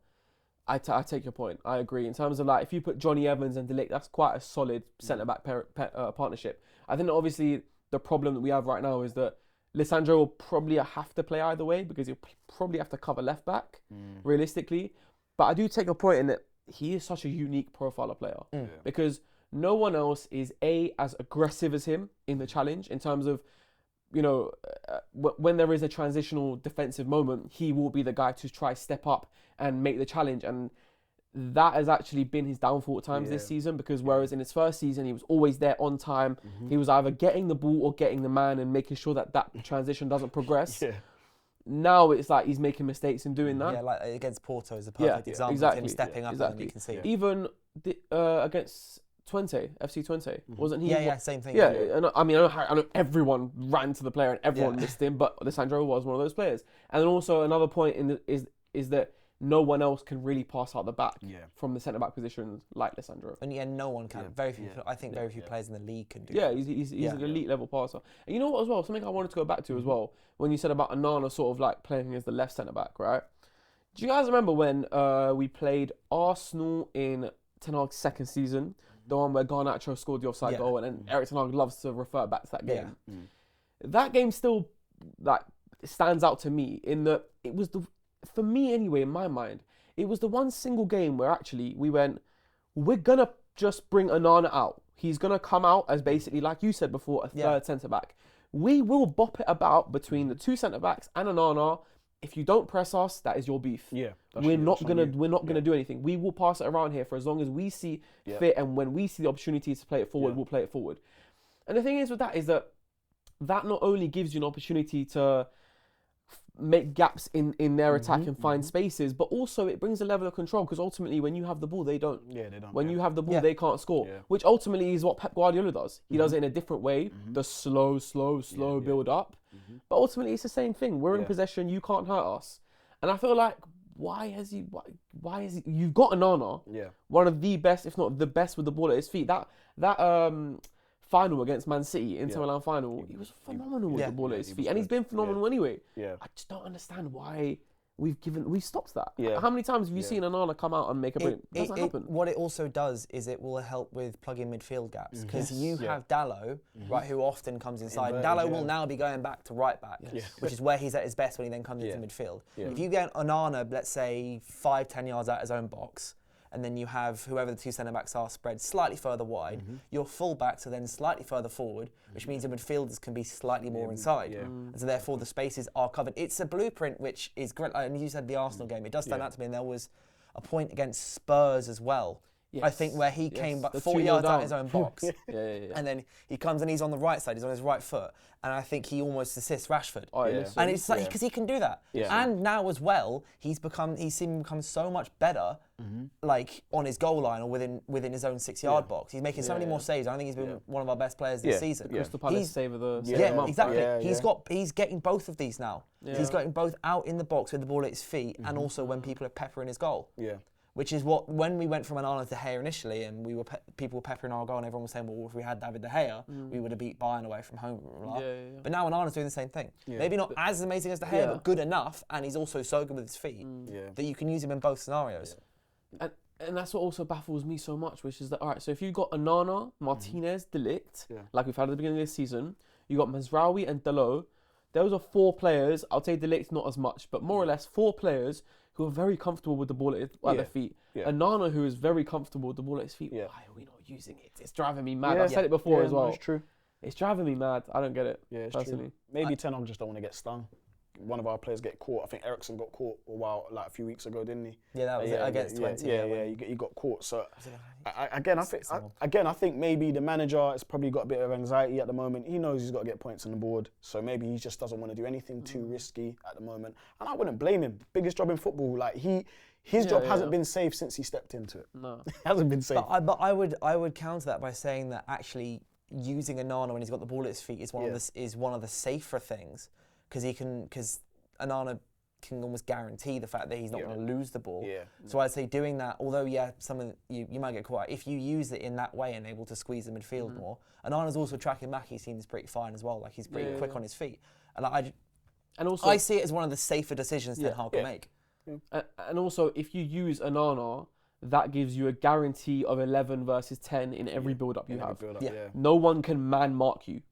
I take your point. I agree. In terms of, like, if you put Johnny Evans and De Ligt, that's quite a solid centre-back partnership. I think that obviously the problem that we have right now is that Lisandro will probably have to play either way because he'll probably have to cover left-back, realistically. But I do take a point in that he is such a unique profile of player because no one else is as aggressive as him in the challenge in terms of, you know, when there is a transitional defensive moment, he will be the guy to try step up and make the challenge. And that has actually been his downfall at times this season, because whereas in his first season, he was always there on time. He was either getting the ball or getting the man and making sure that transition doesn't progress. Now it's like he's making mistakes in doing that. Yeah, like against Porto is a perfect example of him stepping up, and you can see. Even against FC Twente, wasn't he? Yeah, same thing. Yeah, and I mean, I know everyone ran to the player and everyone missed him, but Lisandro was one of those players. And then also another point is that no one else can really pass out the back from the centre-back positions like Lisandro. And no one can. Very few. I think very few players in the league can do that. Yeah, he's an elite level passer. And you know what as well? Something I wanted to go back to as well, when you said about Onana sort of like playing as the left centre-back, right? Do you guys remember when we played Arsenal in Ten Hag's second season, the one where Garnacho scored the offside goal, and then Erik Ten Hag loves to refer back to that game? That game still like stands out to me in that it was for me anyway, in my mind, it was the one single game where actually we went, we're going to just bring Onana out. He's going to come out as basically, like you said before, a third centre-back. we will bop it about between the two centre backs and Onana. If you don't press us, that is your beef. Yeah, we're not gonna do anything. We will pass it around here for as long as we see fit, and when we see the opportunities to play it forward, we'll play it forward. And the thing is with that is that not only gives you an opportunity to make gaps in their attack and find spaces, but also it brings a level of control, because ultimately when you have the ball, they don't. Yeah, they don't. When you have the ball, they can't score, which ultimately is what Pep Guardiola does. He does it in a different way, the slow build up. But ultimately, it's the same thing. We're in possession. You can't hurt us. And I feel like, why is he? You've got Onana, one of the best, if not the best, with the ball at his feet. That final against Man City, Inter Milan final, he was phenomenal with the ball at his feet, and he's been phenomenal anyway. I just don't understand why we've stopped that. How many times have you seen Onana come out and make a brilliant? It doesn't happen. What it also does is it will help with plugging midfield gaps, because you have Dalot, right, who often comes inside. And Dalot will now be going back to right back, which is where he's at his best when he then comes into midfield. If you get Onana, let's say 5-10 yards out his own box, and then you have whoever the two centre-backs are spread slightly further wide, your full-backs are then slightly further forward, which means the midfielders can be slightly more inside. And so therefore the spaces are covered. It's a blueprint which is great. And you said the Arsenal game, it does stand out to me, and there was a point against Spurs as well. I think where he came back 40 yards out his own box, and then he comes and he's on the right side, he's on his right foot, and I think he almost assists Rashford. And it's like, because he can do that. And now as well, he's seen him become so much better, like on his goal line or within his own 6-yard box. He's making so many more saves. I think he's been one of our best players this season. Crystal Palace save of the month. Exactly. He's getting both of these now. He's getting both out in the box with the ball at his feet, and also when people are peppering his goal. Which is what, when we went from Onana to De Gea initially, and people were peppering our goal, and everyone was saying, well, if we had David De Gea, we would have beat Bayern away from home. But now Onana's doing the same thing. Maybe not as amazing as De Gea, but good enough, and he's also so good with his feet that you can use him in both scenarios. And that's what also baffles me so much, which is that, all right, so if you've got Onana, Martinez, De Ligt, like we've had at the beginning of this season, you got Mazraoui and Dalot. Those are 4 players. I'll take De Ligt not as much, but more or less 4 players who are very comfortable with the ball at their feet. Onana, who is very comfortable with the ball at his feet. Why are we not using it? It's driving me mad. I've said it before as well. It's true. It's driving me mad. I don't get it. It's personally. True. Maybe Ten Hag just don't want to get stung. One of our players get caught. I think Ericsson got caught a few weeks ago, didn't he? Yeah, that was it against 20. He got caught. So I think maybe the manager has probably got a bit of anxiety at the moment. He knows he's got to get points on the board, so maybe he just doesn't want to do anything too risky at the moment. And I wouldn't blame him. Biggest job in football, like his job hasn't been safe since he stepped into it. No, it hasn't been safe. But I would counter that by saying that actually using Onana when he's got the ball at his feet is one of the safer things. Because Onana can almost guarantee the fact that he's not going to lose the ball. So I'd say doing that, although some of you might get caught, if you use it in that way and able to squeeze the midfield more. Onana's also tracking back, he seems pretty fine as well, like he's pretty quick on his feet. And I see it as one of the safer decisions Ten Hag can make. And also, if you use Onana, that gives you a guarantee of 11 versus 10 in every build-up you have. No one can man mark you.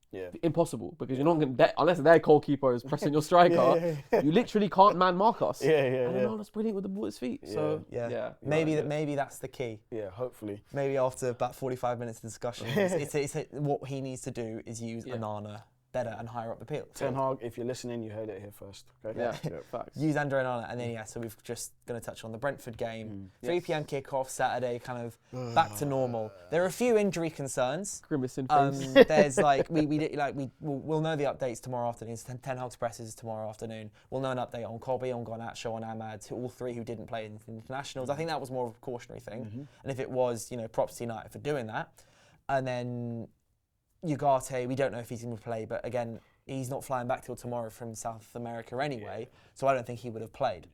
Impossible, because you're not going to, unless their goalkeeper is pressing your striker, you literally can't man mark us. And Onana's brilliant with the ball at his feet. So maybe that's the key. Hopefully. Maybe after about 45 minutes of discussion, it's what he needs to do is use Onana better and higher up the field. Ten Hag, if you're listening, you heard it here first. Okay? Facts. Use Andre Onana, and then so we've just going to touch on the Brentford game. 3 p.m. kickoff Saturday, kind of back to normal. There are a few injury concerns. Grimacing face. There's we'll know the updates tomorrow afternoon. Ten Hag's presses tomorrow afternoon. We'll know an update on Kobe, on Garnacho, on Ahmad, all 3 who didn't play in the internationals. I think that was more of a cautionary thing, and if it was, props to United for doing that. And then Ugarte, we don't know if he's going to play, but again, he's not flying back till tomorrow from South America anyway, so I don't think he would have played.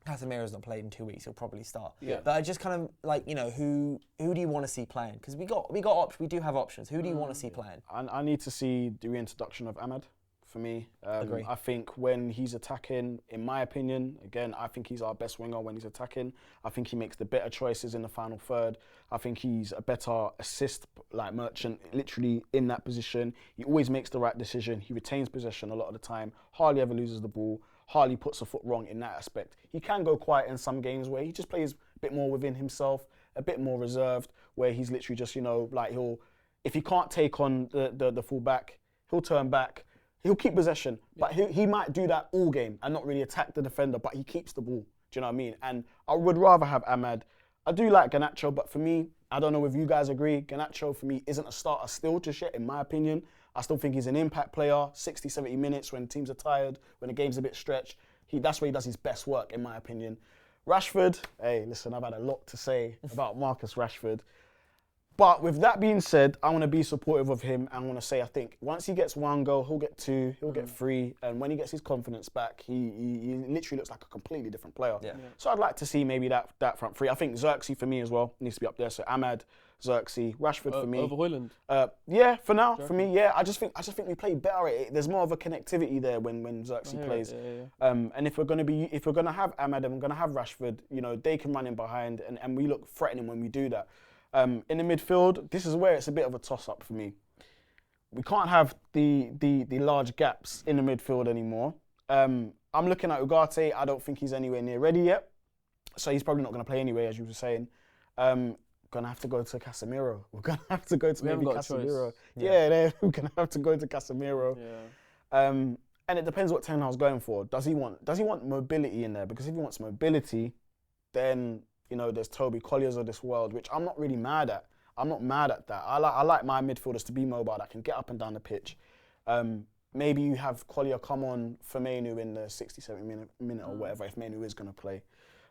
Casemira's not played in 2 weeks; he'll probably start. But I just kind of who do you want to see playing? Because we do have options. Who do you want to see playing? I need to see the reintroduction of Ahmad. For me, Agree. I think when he's attacking, in my opinion, again, I think he's our best winger when he's attacking. I think he makes the better choices in the final third. I think he's a better assist merchant, literally in that position. He always makes the right decision. He retains possession a lot of the time. Hardly ever loses the ball. Hardly puts a foot wrong in that aspect. He can go quiet in some games where he just plays a bit more within himself, a bit more reserved, where he's literally just, if he can't take on the full back, he'll turn back, he'll keep possession, but he might do that all game and not really attack the defender, but he keeps the ball. Do you know what I mean? And I would rather have Ahmad. I do like Garnacho, but for me, I don't know if you guys agree, Garnacho for me isn't a starter still just yet, in my opinion. I still think he's an impact player, 60, 70 minutes when teams are tired, when the game's a bit stretched. That's where he does his best work, in my opinion. Rashford, hey, listen, I've had a lot to say about Marcus Rashford. But with that being said, I want to be supportive of him. I want to say I think once he gets one goal, he'll get two, he'll get three. And when he gets his confidence back, he literally looks like a completely different player. Yeah. So I'd like to see maybe that front three. I think Xerxes for me as well needs to be up there. So Ahmad, Xerxes, Rashford for me. Over Højlund? Yeah, for now, for me, yeah. I just think we play better. There's more of a connectivity there when Xerxes plays. And if we're gonna have Ahmad and we're gonna have Rashford, you know, they can run in behind and we look threatening when we do that. In the midfield, this is where it's a bit of a toss-up for me. We can't have the large gaps in the midfield anymore. I'm looking at Ugarte. I don't think he's anywhere near ready yet. So he's probably not going to play anyway, as you were saying. Going to have to go to Casemiro. We're going to have to go to maybe Casemiro. Yeah, we're going to have to go to Casemiro. Yeah. And it depends what Ten Hag's going for. Does he want mobility in there? Because if he wants mobility, then... You know, there's Toby Colliers of this world, which I'm not really mad at. I'm not mad at that. I like my midfielders to be mobile, that can get up and down the pitch. Maybe you have Collier come on for Mainu in the 60, 70 minute or whatever, if Mainu is going to play.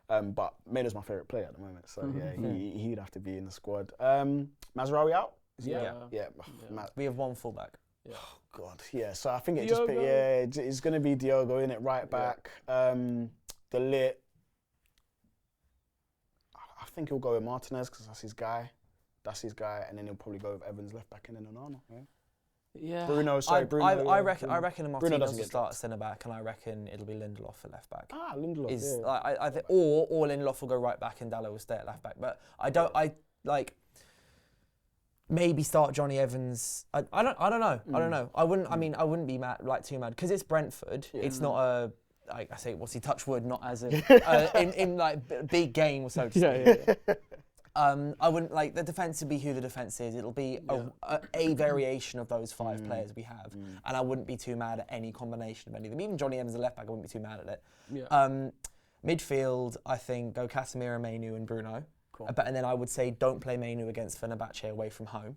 But Mainu's my favourite player at the moment, so he'd have to be in the squad. Mazraoui out? Yeah. We have one fullback. Yeah. Oh, God, yeah. So I think it's going to be Diogo in it, right back. The Lit. I think he'll go with Martinez because that's his guy. And then he'll probably go with Evans left back and then Onana. Yeah. Bruno. I reckon Martinez will start at centre back, and I reckon it'll be Lindelof at left back. Lindelof. I think, or Lindelof will go right back and Dalot will stay at left back. But maybe start Johnny Evans. I don't know. I wouldn't be too mad because it's Brentford. Yeah. It's not a. I say, what's he touch wood? Not as a in like big game, so to speak. I wouldn't like the defence to be who the defence is. It'll be a variation of those five players we have, and I wouldn't be too mad at any combination of any of them. Even Johnny Evans, the left back, I wouldn't be too mad at it. Yeah. Midfield, I think go Casemiro, Mainu, and Bruno. Cool. And then I would say don't play Mainu against Fenerbahce away from home.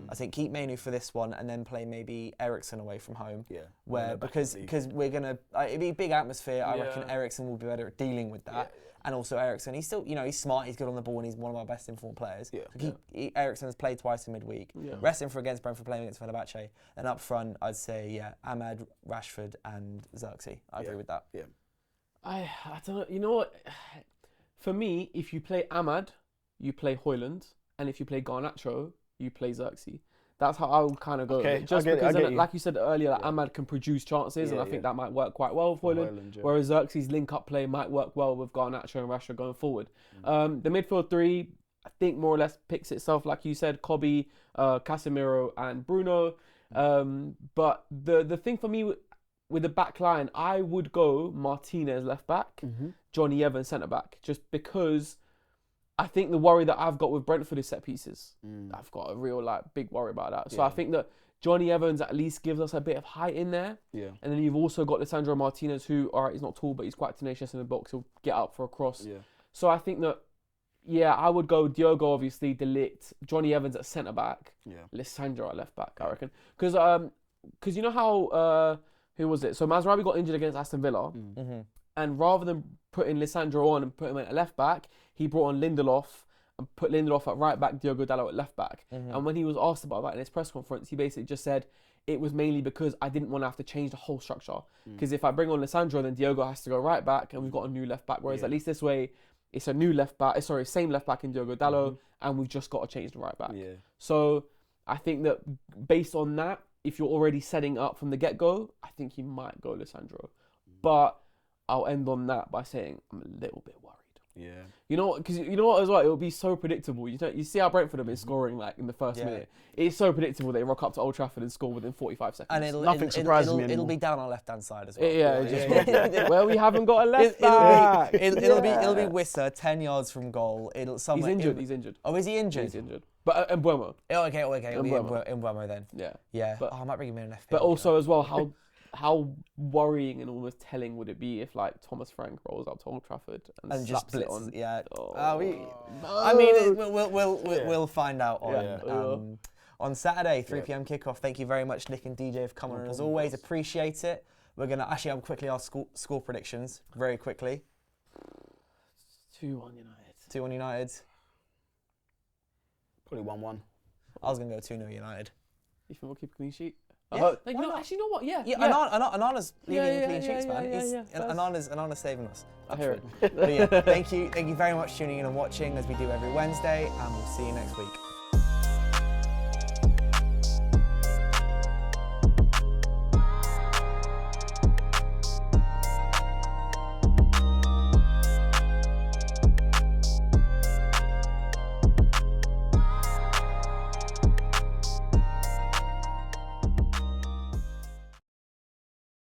I think keep Mainu for this one and then play maybe Eriksen away from home. Yeah. Because we're gonna it'd be a big atmosphere. I reckon Eriksen will be better at dealing with that. Yeah. And also Eriksen, he's still he's smart, he's good on the ball, and he's one of our best informed players. Yeah. So Eriksen's played twice in midweek. Yeah. Rest him for against Brentford, playing against Fenerbahce. And up front, I'd say Ahmad, Rashford, and Xerxes. I agree with that. Yeah. I don't know. You know what? For me, if you play Ahmad, you play Højlund, and if you play Garnacho, you play Xerxes. That's how I would kind of go. Okay, just because, like you said earlier, Ahmad can produce chances, and I think that might work quite well with Højlund. Whereas Xerxes' link-up play might work well with Garnacho and Rashford going forward. The midfield three, I think more or less picks itself, like you said, Kobe, Casemiro, and Bruno. But the thing for me with the back line, I would go Martinez left back, Johnny Evans centre back, just because. I think the worry that I've got with Brentford is set pieces. I've got a real big worry about that. So I think that Johnny Evans at least gives us a bit of height in there. Yeah. And then you've also got Lisandro Martinez, who, all right, he's not tall, but he's quite tenacious in the box. He'll get up for a cross. Yeah. So I think that, I would go Diogo, obviously, De Ligt, Johnny Evans at centre back, Lisandro at left back, I reckon. Because you know how who was it? So Mazraoui got injured against Aston Villa, and rather than putting Lisandro on and put him at left back, he brought on Lindelof and put Lindelof at right back, Diogo Dalot at left back. And when he was asked about that in his press conference, he basically just said, it was mainly because I didn't want to have to change the whole structure. Because if I bring on Lisandro, then Diogo has to go right back, and we've got a new left back. Whereas at least this way, it's a new left back, same left back in Diogo Dalot, and we've just got to change the right back. Yeah. So I think that based on that, if you're already setting up from the get-go, I think he might go Lisandro. But I'll end on that by saying I'm a little bit worried. Yeah. You know, because you know what as well, it will be so predictable. You see how Brentford have been scoring like in the first minute. It's so predictable they rock up to Old Trafford and score within 45 seconds. And Nothing surprises me anymore. It'll be down our left-hand side as well. Well, we haven't got a left back. It'll be Wissa 10 yards from goal. He's injured. Oh, is he injured? He's injured. But Mbuemo. Oh, okay. It'll be Mbuemo then. Yeah. But I might bring him in an FPL. But also as well, how worrying and almost telling would it be if like Thomas Frank rolls up to Old Trafford and just slaps it on? Yeah. I mean, we'll find out on Saturday, 3 p.m. kickoff. Thank you very much, Nick and DJ, for coming on. As always, appreciate it. We're gonna I'll quickly ask score predictions very quickly. 2-1 United. 2-1 United. Probably 1-1. I was gonna go 2-0 United. You think we'll keep a clean sheet? Yeah, actually, you know what? Yeah. Onana's leading clean sheets, man. Onana's saving us. I hear it. But yeah, thank you very much for tuning in and watching as we do every Wednesday, and we'll see you next week.